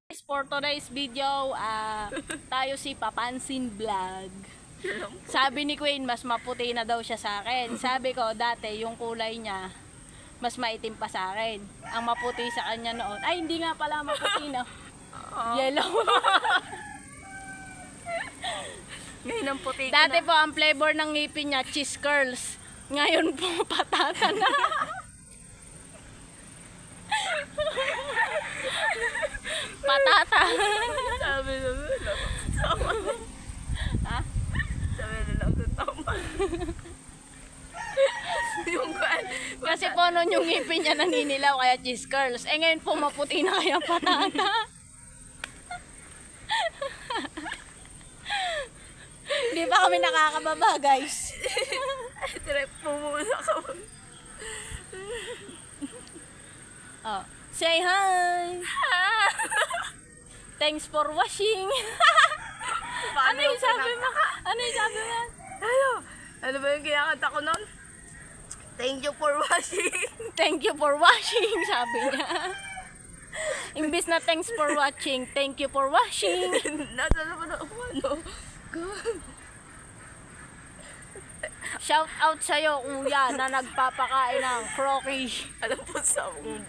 For today's video, tayo si Papansin Vlog. Sabi ni Queen, mas maputi na daw siya sa akin. Sabi ko, dati yung kulay niya, mas maitim pa sa akin. Ang maputi sa kanya noon, ay hindi nga pala maputi na. Yellow. Ngayon ang puti ko Dati na. po, ang flavor ng ngipin niya, cheese curls. Ngayon po, patata na. Patata. Sabi na lang. Tama. Ha? Sabi na lang. Tama. Yung kan. Kasi po noon yung ngipin niya naninilaw kaya cheese curls. Eh ngayon po maputi na kaya patata. Hindi pa kami nakakababa, guys. Direct pumula ka. Oh, say hi. Thanks for watching. Ano yung sabi mo? Ano yung sabi mo? Ano ba yung kinakanta ko nun? Thank you for watching. Thank you for watching, sabi niya. Imbis na thanks for watching, thank you for watching. Nasa naman ako ano. God. Shout out sa'yo, kuya, na nagpapakain ng croquis. Alam po sa akong